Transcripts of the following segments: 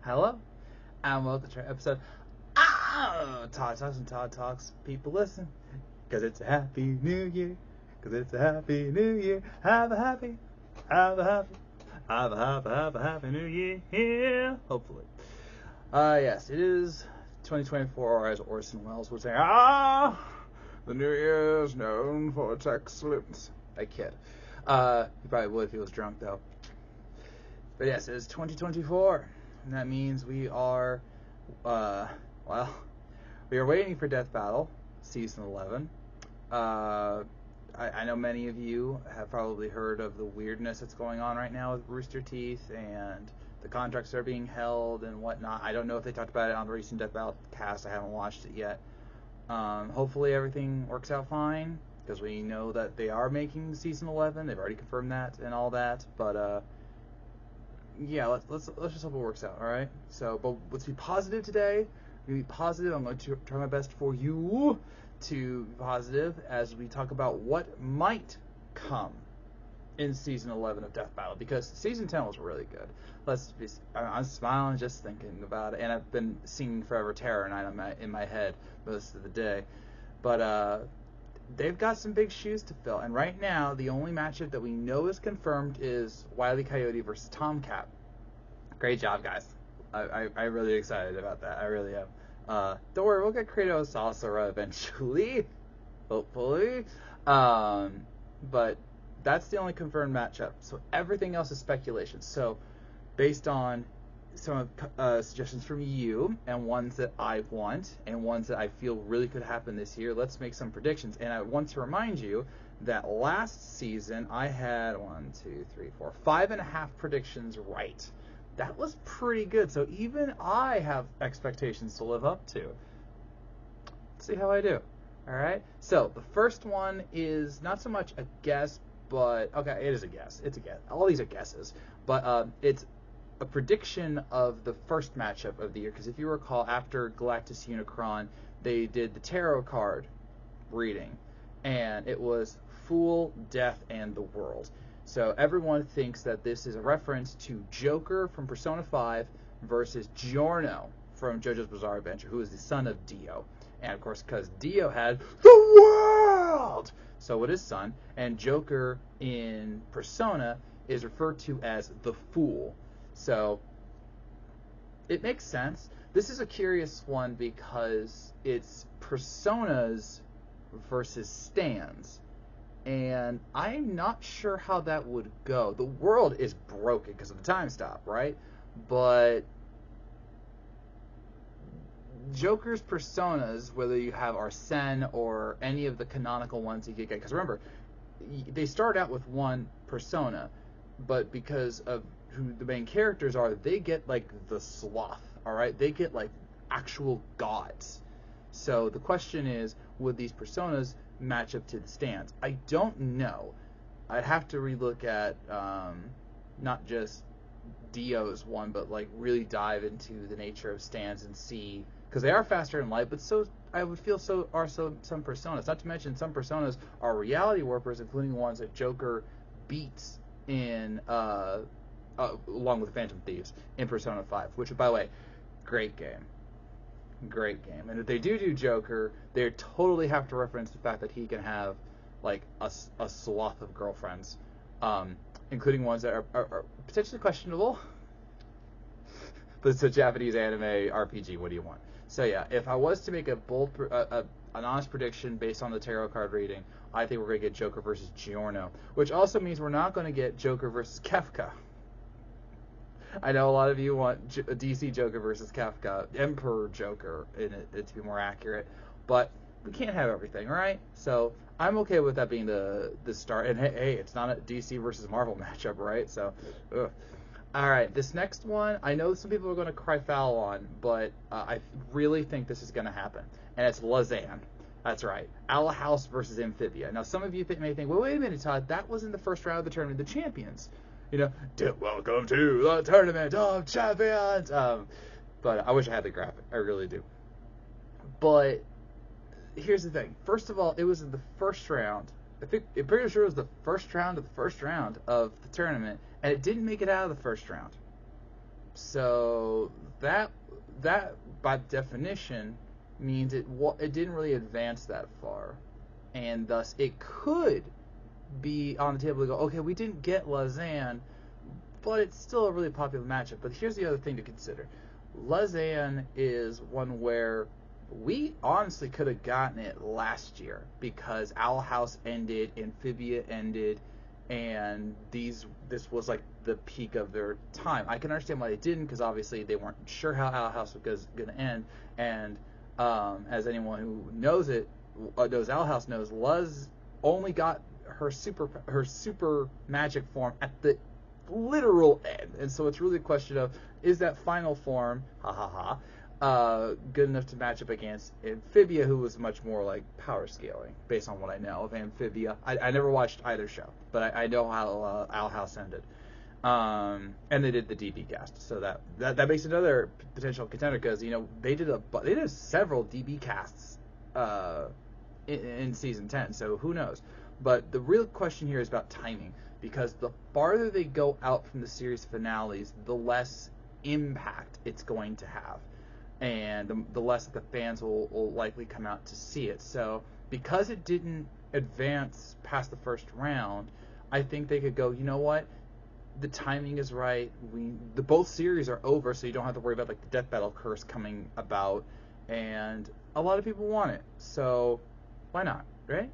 Hello, and welcome to our episode. Todd Talks and Todd Talks. People listen, cause it's a happy new year. Cause it's a happy new year. Have a happy new year. Hopefully. Yes, it is 2024, or as Orson Welles would say, the new year is known for its excellence. I kid. He probably would if he was drunk, though. But yes, it is 2024, and that means we are, we are waiting for Death Battle, Season 11. I know many of you have probably heard of the weirdness that's going on right now with Rooster Teeth and the contracts that are being held and whatnot. I don't know if they talked about it on the recent Death Battle cast. I haven't watched it yet. Hopefully everything works out fine, because we know that they are making Season 11. They've already confirmed that and all that, but yeah, let's just hope it works out, all right? So, but let's be positive today. I'm going to be positive. I'm going to try my best for you to be positive as we talk about what might come in Season 11 of Death Battle, because Season 10 was really good. I'm smiling just thinking about it, and I've been singing Forever Terror Night in my head most of the day. But they've got some big shoes to fill, and right now the only matchup that we know is confirmed is Wile E. Coyote versus Tomcat. Great job, guys. I'm really excited about that. I really am. Don't worry, we'll get Kratos Asura eventually, hopefully. But that's the only confirmed matchup. So everything else is speculation. So based on some suggestions from you, and ones that I want, and ones that I feel really could happen this year, let's make some predictions. And I want to remind you that last season I had 5.5 predictions right. That was pretty good. So even I have expectations to live up to. Let's see how I do. All right. So the first one is not so much a guess, but okay, it is a guess. It's a guess. All these are guesses, but it's a prediction of the first matchup of the year, because if you recall, after Galactus Unicron, they did the tarot card reading, and it was Fool, Death, and the World. So everyone thinks that this is a reference to Joker from Persona 5 versus Giorno from JoJo's Bizarre Adventure, who is the son of Dio. And of course, because Dio had the world, so with his son, and Joker in Persona is referred to as the Fool. So it makes sense. This is a curious one because it's personas versus stands, and I'm not sure how that would go. The world is broken because of the time stop, right? But Joker's personas, whether you have Arsene or any of the canonical ones you could get, because remember, they start out with one persona, but because of who the main characters are, they get like the sloth, all right? They get like actual gods. So the question is, would these personas match up to the stands? I don't know. I'd have to relook at not just Dio's one, but like really dive into the nature of stands and see, because they are faster in light, but so I would feel so are some personas. Not to mention some personas are reality warpers, including the ones that Joker beats in along with Phantom Thieves in Persona 5, which, by the way, great game. And if they do Joker, they totally have to reference the fact that he can have like a sloth of girlfriends, including ones that are potentially questionable. But it's a Japanese anime RPG. What do you want? So yeah, if I was to make a bold, an honest prediction based on the tarot card reading, I think we're going to get Joker versus Giorno, which also means we're not going to get Joker versus Kefka. I know a lot of you want DC Joker versus Kefka, Emperor Joker, in it to be more accurate, but we can't have everything, right? So I'm okay with that being the start. And hey, it's not a DC versus Marvel matchup, right? So, ugh. All right, this next one, I know some people are going to cry foul on, but I really think this is going to happen, and it's Lausanne. That's right, Owl House versus Amphibia. Now, some of you may think, well, wait a minute, Todd, that was in the first round of the Tournament of the Champions. You know, welcome to the Tournament of Champions. But I wish I had the graphic. I really do. But here's the thing. First of all, it was in the first round. I'm pretty sure it was the first round of the tournament, and it didn't make it out of the first round. So that by definition means it didn't really advance that far, and thus it could be on the table to go, okay, we didn't get Lausanne, but it's still a really popular matchup. But here's the other thing to consider. Lausanne is one where we honestly could have gotten it last year because Owl House ended, Amphibia ended, and this was like the peak of their time. I can understand why they didn't, because obviously they weren't sure how Owl House was going to end. And as anyone who knows Owl House knows, Luz only got her super magic form at the literal end, and so it's really a question of, is that final form, good enough to match up against Amphibia, who was much more like power scaling, based on what I know of Amphibia. I never watched either show, but I know how Owl House ended. And they did the DB cast, so that makes another potential contender, because they did several DB casts in season 10, so who knows. But the real question here is about timing, because the farther they go out from the series finales, the less impact it's going to have, and the less that the fans will likely come out to see it. So because it didn't advance past the first round, I think they could go, you know what, the timing is right. Both series are over, so you don't have to worry about like the death battle curse coming about, and a lot of people want it, so why not, right?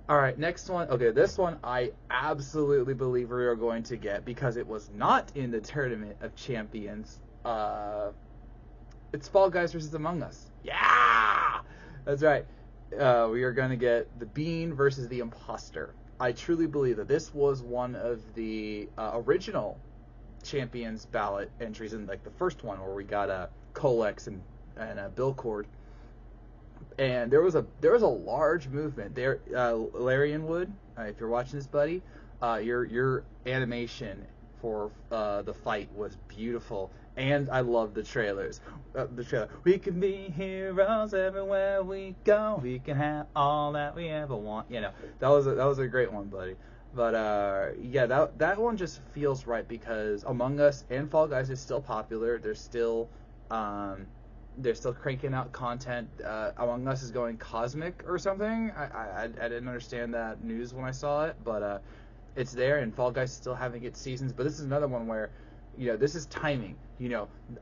All right, next one. Okay, this one I absolutely believe we are going to get, because it was not in the Tournament of Champions. It's Fall Guys versus Among Us. Yeah! That's right. We are going to get the Bean versus the Imposter. I truly believe that this was one of the original Champions ballot entries, in like the first one where we got a Colex and a Billcord. And there was a large movement there. Larian Wood, if you're watching this, buddy, your animation for the fight was beautiful, and I love the trailers. The trailer, we can be heroes everywhere we go. We can have all that we ever want. That was a great one, buddy. But yeah, that one just feels right, because Among Us and Fall Guys is still popular. They're still cranking out content. Among Us is going cosmic or something. I didn't understand that news when I saw it, but it's there, and Fall Guys is still having its seasons. But this is another one where, this is timing.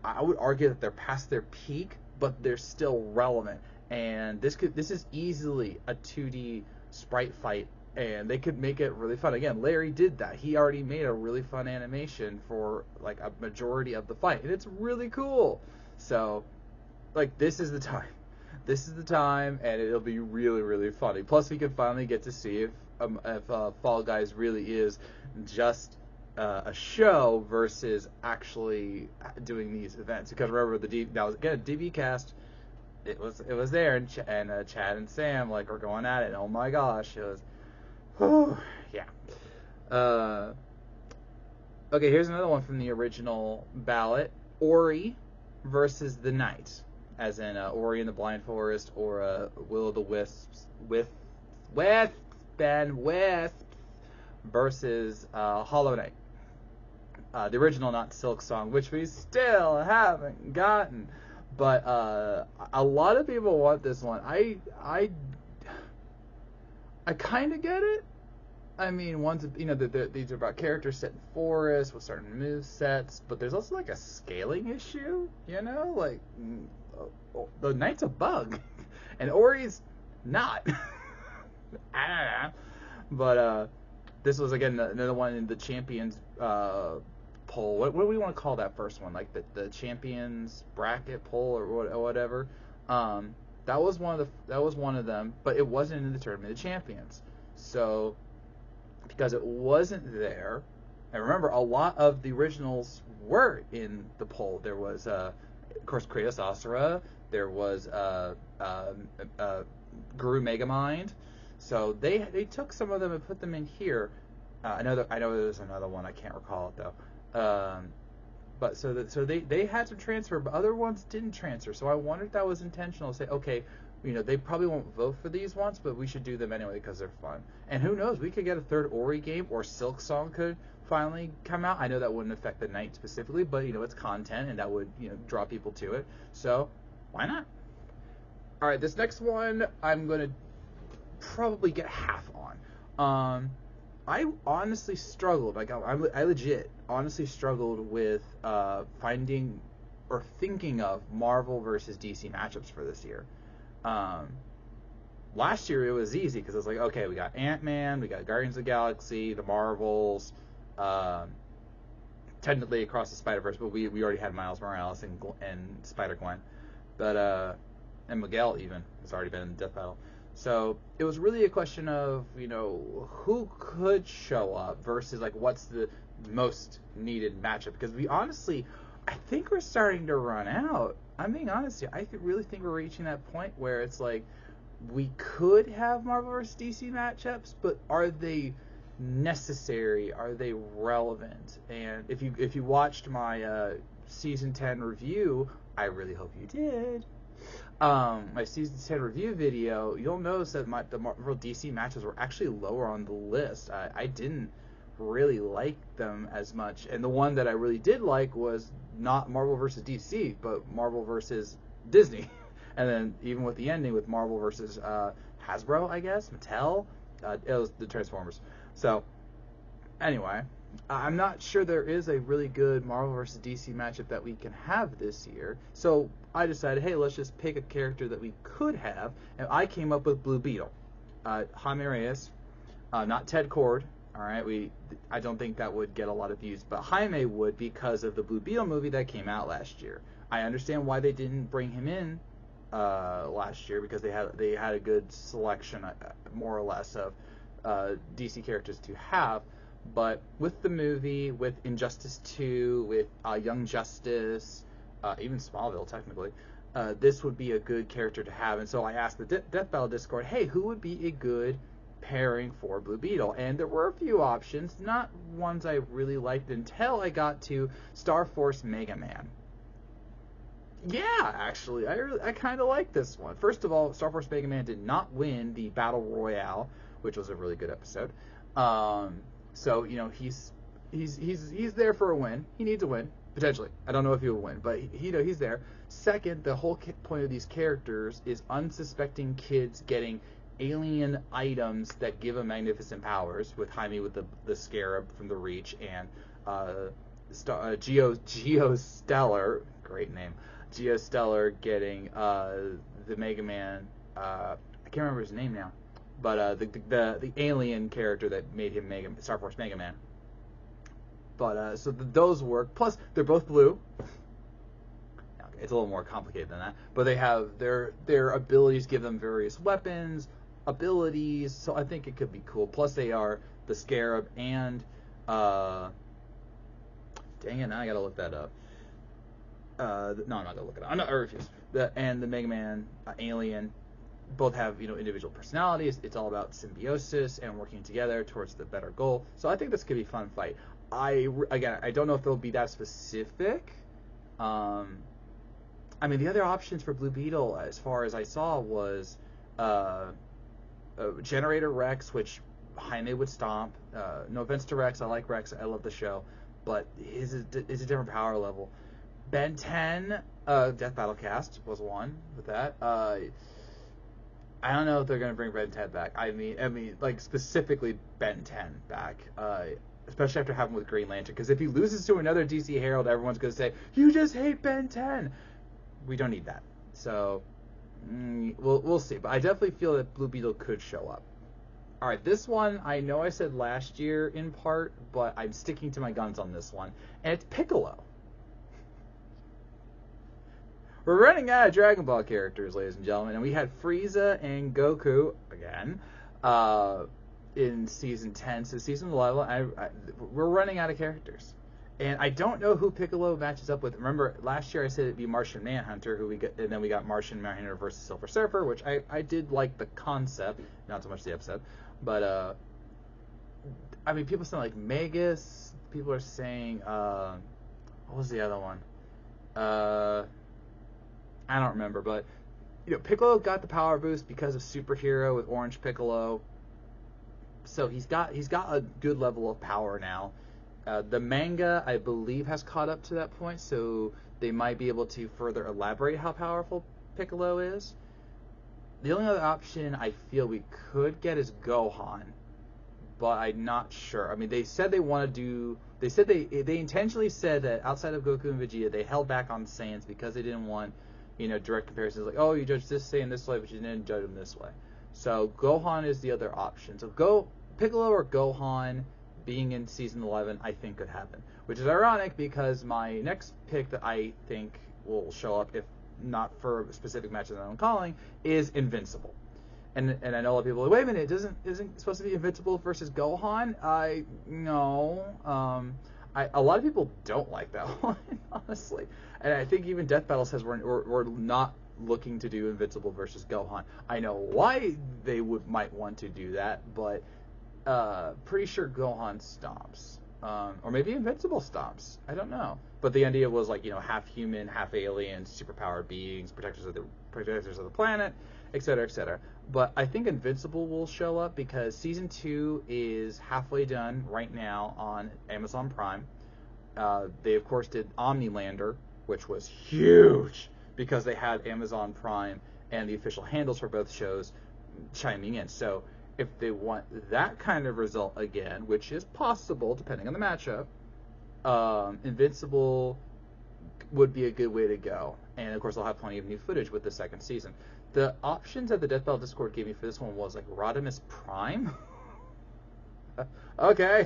I would argue that they're past their peak, but they're still relevant. And this is easily a 2D sprite fight, and they could make it really fun. Again, Larry did that. He already made a really fun animation for like a majority of the fight, and it's really cool. So, like, this is the time. This is the time, and it'll be really, really funny. Plus, we can finally get to see if Fall Guys really is just a show versus actually doing these events. Because remember, that was again a DB cast. It was there, and Chad and Sam like were going at it. And oh my gosh, it was, yeah. Okay, here's another one from the original ballot: Ori versus the Knight, as in Ori and the Blind Forest, or Will o' the Wisps with Ben Wisp versus Hollow Knight. The original, not Silk Song, which we still haven't gotten. But a lot of people want this one. I kind of get it. I mean, these are about characters set in forests with certain move sets, but there's also like a scaling issue. Like the Knight's a bug, and Ori's not. I don't know. But this was again another one in the Champions poll. What do we want to call that first one? Like the Champions bracket poll or whatever. That was one of them, but it wasn't in the Tournament of Champions. So because it wasn't there, and remember, a lot of the originals were in the poll. There was of course Kratos Asura. There was Guru Megamind. So they took some of them and put them in here. I know there's another one, I can't recall it though. But so they had to transfer, but other ones didn't transfer. So I wonder if that was intentional. Say, okay, they probably won't vote for these ones, but we should do them anyway because they're fun. And who knows, we could get a third Ori game, or Silk Song could finally come out. I know that wouldn't affect the night specifically, but it's content, and that would draw people to it. So why not? All right, this next one I'm gonna probably get half on. I honestly struggled. Like I legit honestly struggled with finding or thinking of Marvel versus DC matchups for this year. Last year it was easy because it was like, okay, we got Ant-Man, we got Guardians of the Galaxy, the Marvels, technically Across the Spider-Verse, but we already had Miles Morales and Spider-Gwen, but and Miguel even has already been in Death Battle. So it was really a question of who could show up versus like what's the most needed matchup, because I think we're starting to run out. I'm being honest here. I really think we're reaching that point where it's like we could have Marvel vs. DC matchups, but are they necessary? Are they relevant? And if you watched my season 10 review, I really hope you did. My season 10 review video, you'll notice that the Marvel DC matches were actually lower on the list. I didn't really like them as much, and the one that I really did like was not Marvel versus DC, but Marvel versus Disney. And then even with the ending with Marvel versus Hasbro, I guess, Mattel, it was the Transformers. So anyway, I'm not sure there is a really good Marvel versus DC matchup that we can have this year. So I decided, hey, let's just pick a character that we could have, and I came up with Blue Beetle, Jaime Reyes, not Ted Kord. All right, I don't think that would get a lot of views, but Jaime would because of the Blue Beetle movie that came out last year. I understand why they didn't bring him in last year, because they had a good selection, more or less, of DC characters to have. But with the movie, with Injustice 2, with Young Justice, even Smallville technically, this would be a good character to have. And so I asked the Death Battle Discord, hey, who would be a good pairing for Blue Beetle? And there were a few options, not ones I really liked until I got to Star Force Mega Man. Yeah, actually, I kind of like this one. First of all, Star Force Mega Man did not win the Battle Royale, which was a really good episode. So he's there for a win. He needs a win potentially. I don't know if he will win, but he's there. Second, the whole point of these characters is unsuspecting kids getting alien items that give them magnificent powers. With Jaime with the Scarab from the Reach, and Geostellar, great name. Geostellar getting the Mega Man. I can't remember his name now, but the alien character that made him Star Force Mega Man. But so those work. Plus, they're both blue. Okay, it's a little more complicated than that. But they have their abilities give them various weapons, abilities. So I think it could be cool. Plus, they are the Scarab and dang it, now I gotta look that up. No, I'm not gonna look it up. I refuse. And the Mega Man alien both have individual personalities. It's all about symbiosis and working together towards the better goal. So I think this could be a fun fight. I don't know if they'll be that specific. I mean, the other options for Blue Beetle, as far as I saw, was Generator Rex, which Jaime would stomp. No offense to Rex, I like Rex, I love the show, but his is a different power level. Ben 10, Death Battle Cast was one with that. I don't know if they're gonna bring Ben 10 back. I mean, like specifically Ben 10 back. Especially after having with Green Lantern, because if he loses to another DC Herald, everyone's gonna say you just hate Ben 10. We don't need that. So we'll see. But I definitely feel that Blue Beetle could show up. All right, this one I know I said last year in part, but I'm sticking to my guns on this one, and it's Piccolo. We're running out of Dragon Ball characters, ladies and gentlemen, and we had Frieza and Goku again in Season 10. So Season 11, we're running out of characters. And I don't know who Piccolo matches up with. Remember, last year I said it'd be Martian Manhunter, and then we got Martian Manhunter versus Silver Surfer, which I did like the concept, not so much the episode. But, I mean, people saying, like, Magus. People are saying, what was the other one? I don't remember, but Piccolo got the power boost because of Superhero with Orange Piccolo, so he's got a good level of power now. The manga, I believe, has caught up to that point, so they might be able to further elaborate how powerful Piccolo is. The only other option I feel we could get is Gohan, but I'm not sure. I mean, they said they want to do. They said they intentionally said that outside of Goku and Vegeta, they held back on Saiyans because they didn't want, direct comparisons like, oh, you judge this Saiyan this way, but you didn't judge him this way. So Gohan is the other option. So Piccolo or Gohan being in season 11, I think could happen. Which is ironic because my next pick that I think will show up, if not for specific matches that I'm calling, is Invincible. And I know a lot of people are like, wait a minute, isn't supposed to be Invincible versus Gohan? No. A lot of people don't like that one, honestly. And I think even Death Battle says we're not looking to do Invincible versus Gohan. I know why they might want to do that, but pretty sure Gohan stomps. Or maybe Invincible stomps. I don't know. But the idea was like, half human, half alien, superpowered beings, protectors of the planet, etc., etc. But I think Invincible will show up because season 2 is halfway done right now on Amazon Prime. They of course did Omnilander, which was huge because they had Amazon Prime and the official handles for both shows chiming in. So if they want that kind of result again, which is possible depending on the matchup, Invincible would be a good way to go. And of course, I'll have plenty of new footage with the second season. The options that the Death Battle Discord gave me for this one was like Rodimus Prime. Okay.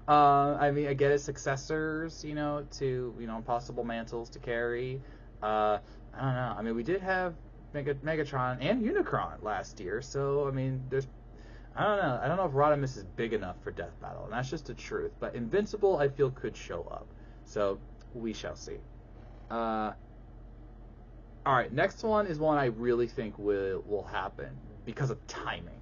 I mean, I get it, successors, to, possible mantles to carry. I don't know. I mean, we did have Megatron and Unicron last year, so, I mean, I don't know. I don't know if Rodimus is big enough for Death Battle, and that's just the truth. But Invincible, I feel, could show up. So, we shall see. Alright, next one is one I really think will happen because of timing.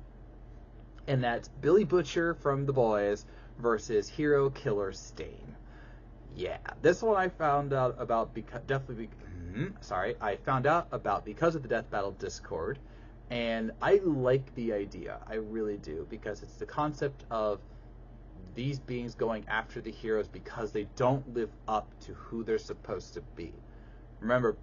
And that's Billy Butcher from The Boys versus Hero Killer Stain. Yeah, this one I found out about because of the Death Battle Discord, and I like the idea. I really do, because it's the concept of these beings going after the heroes because they don't live up to who they're supposed to be. Remember,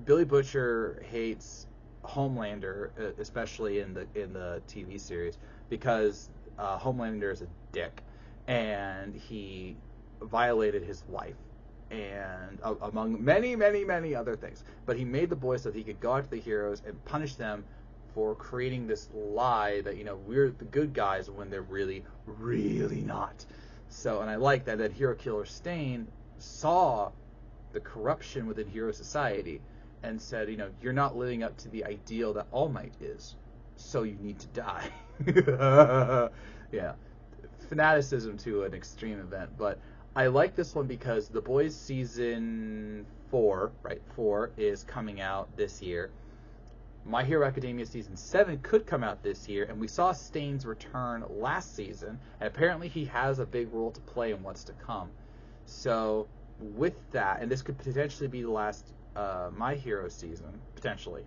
Billy Butcher hates Homelander, especially in the TV series, because Homelander is a dick, and he violated his wife, and among many, many, many other things. But he made the boys so that he could go after the heroes and punish them for creating this lie that we're the good guys when they're really, really not. So, and I like that Hero Killer Stain saw the corruption within hero society and said, you're not living up to the ideal that All Might is, so you need to die. Yeah, fanaticism to an extreme event. But I like this one because The Boys season 4 is coming out this year. My Hero Academia season 7 could come out this year, and we saw Stain's return last season, and apparently he has a big role to play in what's to come. So with that, and this could potentially be the last My Hero season, potentially.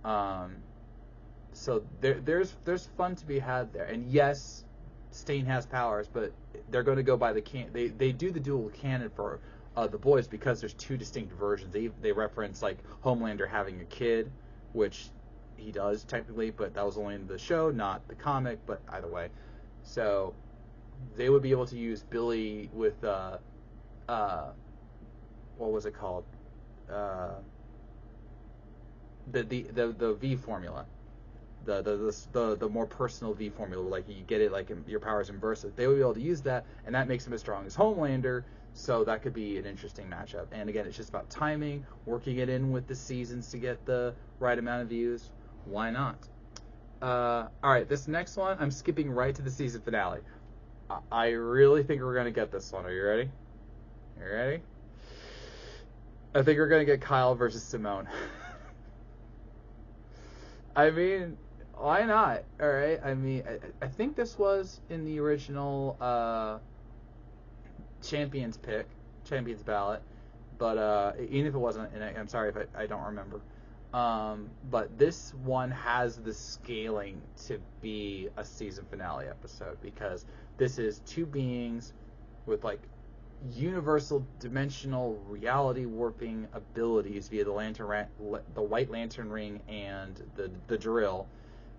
So there's fun to be had there. And yes, Stain has powers, but they're going to go by they do the dual canon for The Boys because there's two distinct versions. They reference like Homelander having a kid, which he does technically, but that was only in the show, not the comic. But either way, so they would be able to use Billy with what was it called? The V formula, the more personal V formula, like you get it like your powers inverse. They would be able to use that, and that makes him as strong as Homelander. So that could be an interesting matchup. And again, it's just about timing, working it in with the seasons to get the right amount of views. Why not? All right, this next one, I'm skipping right to the season finale. I really think we're gonna get this one. Are you ready? You ready? I think we're gonna get Kyle versus Simone. I mean, why not? All right. I mean, I think this was in the original Champions ballot, but even if it wasn't, and I'm sorry if I don't remember. But this one has the scaling to be a season finale episode because this is two beings with like universal dimensional reality warping abilities via the White Lantern ring and the drill,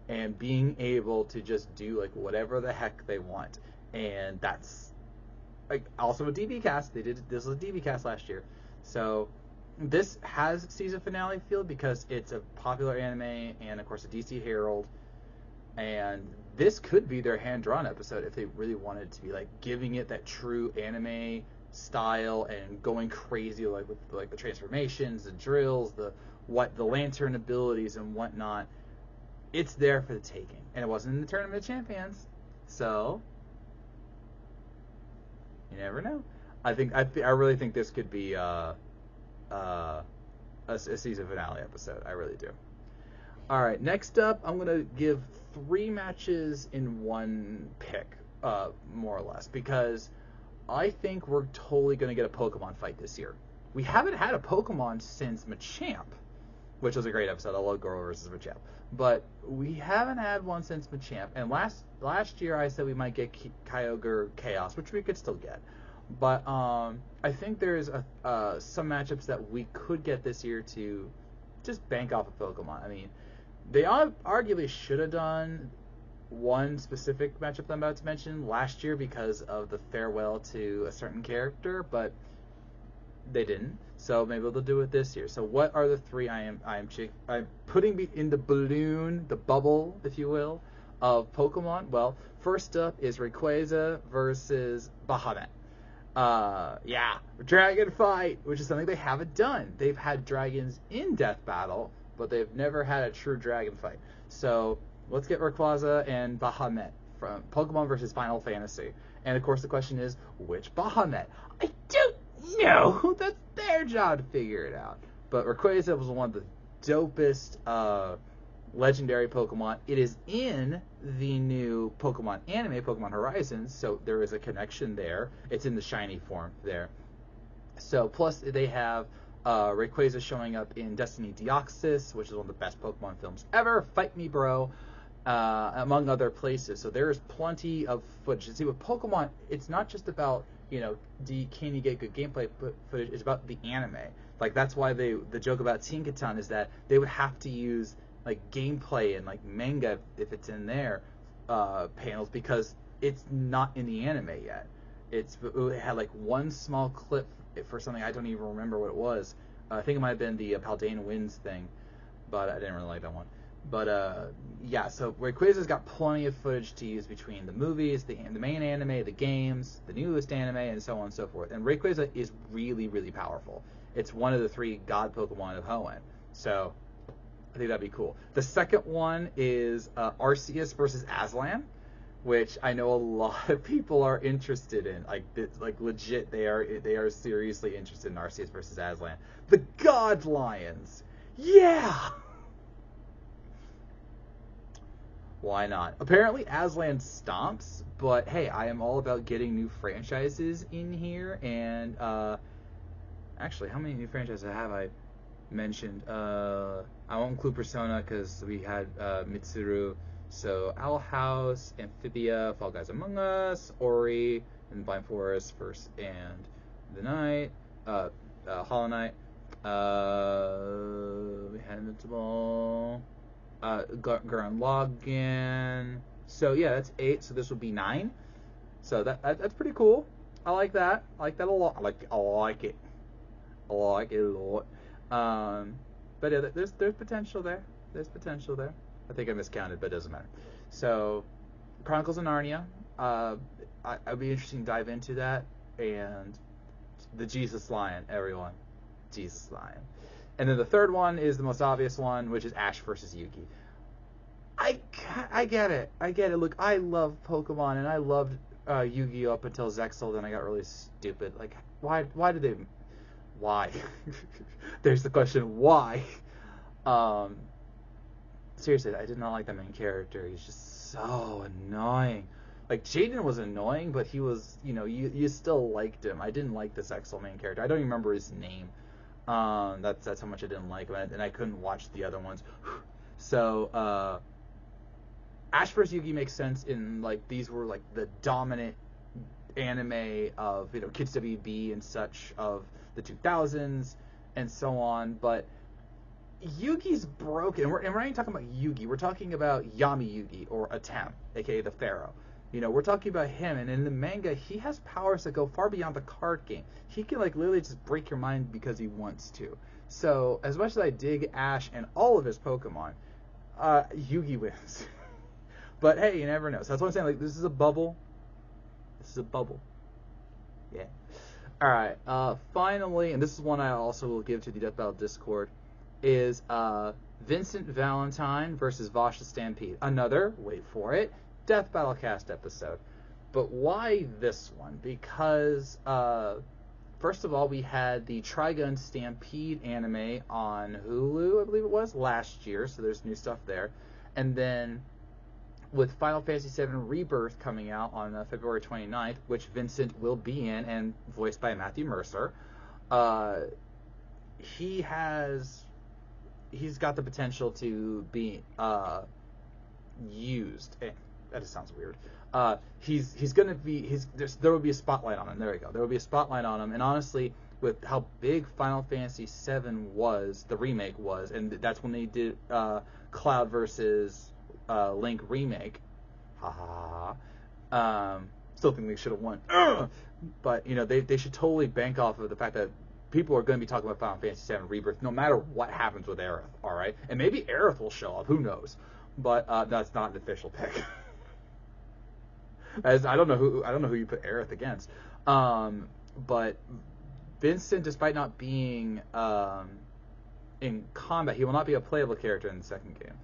and being able to just do like whatever the heck they want. And that's like also a DB cast. This was a DB cast last year, so this has season finale feel because it's a popular anime and of course a DC Herald, and this could be their hand-drawn episode if they really wanted to be like giving it that true anime style and going crazy like with like the transformations, the drills, the lantern abilities and whatnot. It's there for the taking, and it wasn't in the Tournament of Champions, so you never know. I really think this could be a season finale episode. I really do. All right, next up, I'm gonna give 3 matches in one pick, more or less, because I think we're totally gonna get a Pokemon fight this year. We haven't had a Pokemon since Machamp, which was a great episode. I love Goro versus Machamp, but we haven't had one since Machamp. And last year I said we might get Kyogre Chaos, which we could still get. But I think there's some matchups that we could get this year to just bank off of Pokemon. I mean, they arguably should have done one specific matchup that I'm about to mention last year because of the farewell to a certain character, but they didn't. So maybe they'll do it this year. So what are the 3 I'm putting in the balloon, the bubble, if you will, of Pokemon? Well, first up is Rayquaza versus Bahamut. Dragon fight, which is something they haven't done. They've had dragons in Death Battle, but they've never had a true dragon fight. So let's get Rayquaza and Bahamut from Pokemon versus Final Fantasy. And of course the question is, which Bahamut? I don't know. That's their job to figure it out. But Rayquaza was one of the dopest legendary Pokemon. It is in the new Pokemon anime, Pokemon Horizons, so there is a connection there. It's in the shiny form there. So plus they have Rayquaza showing up in Destiny Deoxys, which is one of the best Pokemon films ever. Fight me, bro. Among other places. So there is plenty of footage. And see, with Pokemon, it's not just about, can you get good gameplay footage? It's about the anime. Like, that's why the joke about Tinkaton is that they would have to use like gameplay and like manga if it's in their panels, because it's not in the anime yet. It had like one small clip for something I don't even remember what it was. I think it might have been the Paldean Winds thing, but I didn't really like that one. But so Rayquaza's got plenty of footage to use between the movies, the main anime, the games, the newest anime, and so on and so forth. And Rayquaza is really, really powerful. It's one of the 3 god Pokemon of Hoenn. So I think that'd be cool. The second one is Arceus versus Aslan, which I know a lot of people are interested in. Like legit, they are seriously interested in Arceus versus Aslan. The God Lions, yeah. Why not? Apparently Aslan stomps, but hey, I am all about getting new franchises in here. And actually, how many new franchises have I mentioned? I won't include Persona because we had Mitsuru. So Owl House, Amphibia, Fall Guys Among Us, Ori, and Blind Forest, First and the Night, Hollow Knight. We had Invincible, Gurren Lagann. So yeah, that's 8. So this would be 9. So that's pretty cool. I like that. I like that a lot. I like it. I like it a lot. But yeah, there's potential there. There's potential there. I think I miscounted, but it doesn't matter. So, Chronicles of Narnia. I'd be interested to dive into that. And the Jesus Lion, everyone. Jesus Lion. And then the third one is the most obvious one, which is Ash versus Yugi. I get it. Look, I love Pokemon, and I loved Yu-Gi-Oh! Up until Zexal, then I got really stupid. Like, why did they... Why? There's the question, why? Seriously, I did not like that main character. He's just so annoying. Like, Jaden was annoying, but he was, you still liked him. I didn't like this Zexal main character. I don't even remember his name. That's how much I didn't like him, and I couldn't watch the other ones. So, Ash vs. Yugi makes sense in, like, these were, like, the dominant anime of Kids WB and such of the 2000s and so on, but Yugi's broken. And we're not even talking about Yugi. We're talking about Yami Yugi, or Atem, aka the Pharaoh. We're talking about him, and in the manga, he has powers that go far beyond the card game. He can literally just break your mind because he wants to. So as much as I dig Ash and all of his Pokemon, Yugi wins. But hey, you never know. So that's what I'm saying. This is a bubble. This is a bubble. Yeah. All right. Finally, and this is one I also will give to the Death Battle Discord, is Vincent Valentine versus Vosh the Stampede. Another, wait for it, Death Battle Cast episode. But why this one? Because first of all, we had the Trigun Stampede anime on Hulu, I believe it was, last year. So there's new stuff there. And then with Final Fantasy VII Rebirth coming out on February 29th, which Vincent will be in and voiced by Matthew Mercer, he's got the potential to be used. That just sounds weird. He's gonna be there will be a spotlight on him. There we go. There will be a spotlight on him. And honestly, with how big Final Fantasy VII was, the remake was, and that's when they did Cloud versus Link remake. Ha ha ha. Still think they should have won. But they should totally bank off of the fact that people are going to be talking about Final Fantasy VII Rebirth no matter what happens with Aerith. All right, and maybe Aerith will show up. Who knows? But that's not an official pick. As I don't know who you put Aerith against. But Vincent, despite not being in combat, he will not be a playable character in the second game.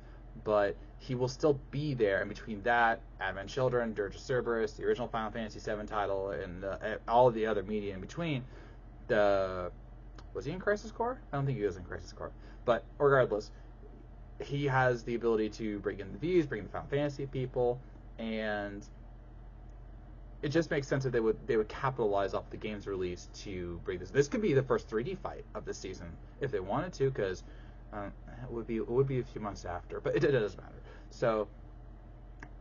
But he will still be there. And between that, Advent Children, Dirge of Cerberus, the original Final Fantasy VII title, and all of the other media in between, was he in Crisis Core? I don't think he was in Crisis Core. But regardless, he has the ability to bring in the views, bring in the Final Fantasy people, and it just makes sense that they would capitalize off the game's release to bring this. This could be the first 3D fight of the season if they wanted to, because it would be a few months after, but it doesn't matter. So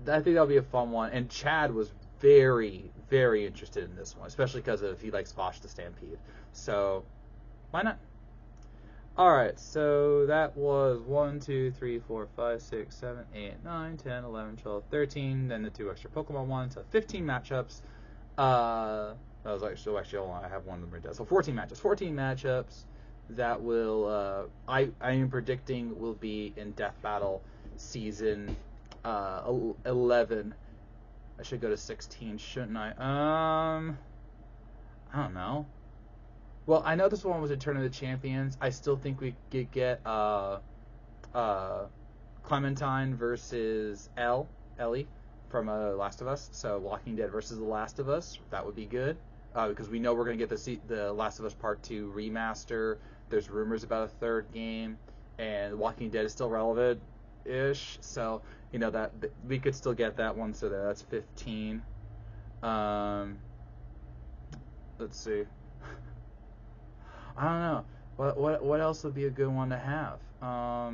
I think that'll be a fun one. And Chad was very, very interested in this one, especially because he likes Vosh the Stampede. So why not? All right, so that was 1, 2, 3, 4, 5, 6, 7, 8, 9, 10, 11, 12, 13, then the 2 extra Pokemon ones, so 15 matchups. That was actually hold on, I have one of them right there. So 14 matchups. 14 matchups that will, I am predicting will be in Death Battle Season 11. I should go to 16, shouldn't I? I don't know. Well, I know this one was a Turn of the Champions. I still think we could get Clementine versus Ellie from Last of Us. So Walking Dead versus The Last of Us. That would be good. Because we know we're going to get the Last of Us Part 2 remaster. There's rumors about a third game. And Walking Dead is still relevant-ish. So, that we could still get that one. So that's 15. Let's see. I don't know. What else would be a good one to have? I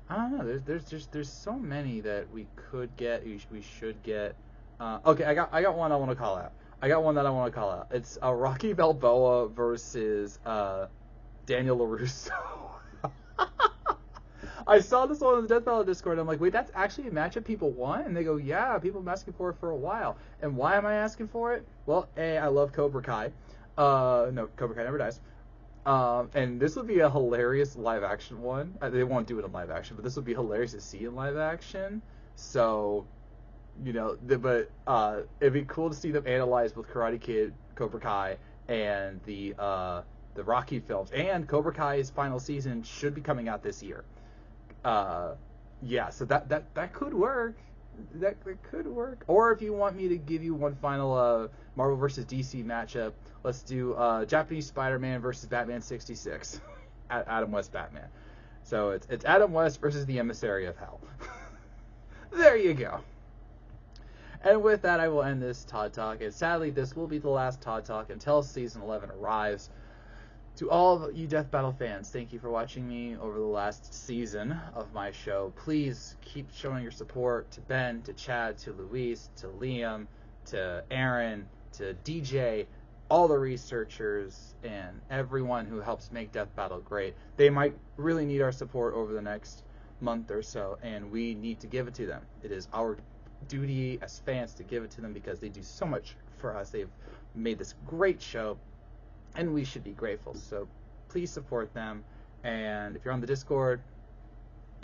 don't know. There's so many that we could get. We should get. Okay, I got one I want to call out. It's Rocky Balboa versus Daniel LaRusso. I saw this one on the Death Battle Discord. I'm like, wait, that's actually a matchup people want? And they go, yeah, people have been asking for it for a while. And why am I asking for it? Well, I love Cobra Kai. No, Cobra Kai never dies. And this would be a hilarious live action one. They won't do it in live action, but this would be hilarious to see in live action. So, but it'd be cool to see them analyze both Karate Kid, Cobra Kai, and the Rocky films. And Cobra Kai's final season should be coming out this year. Yeah, so that could work. That could work. Or if you want me to give you one final Marvel vs. DC matchup, let's do Japanese Spider-Man versus Batman 66. Adam West Batman. So it's Adam West versus the Emissary of Hell. There you go. And with that, I will end this Todd Talk. And sadly, this will be the last Todd Talk until Season 11 arrives. To all of you Death Battle fans, thank you for watching me over the last season of my show. Please keep showing your support to Ben, to Chad, to Luis, to Liam, to Aaron, to DJ, all the researchers, and everyone who helps make Death Battle great. They might really need our support over the next month or so, and we need to give it to them. It is our duty as fans to give it to them because they do so much for us. They've made this great show, and we should be grateful. So please support them. And if you're on the Discord,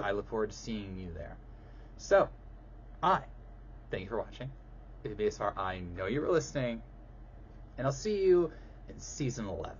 I look forward to seeing you there. So, thank you for watching. If you made this far, I know you were listening. And I'll see you in Season 11.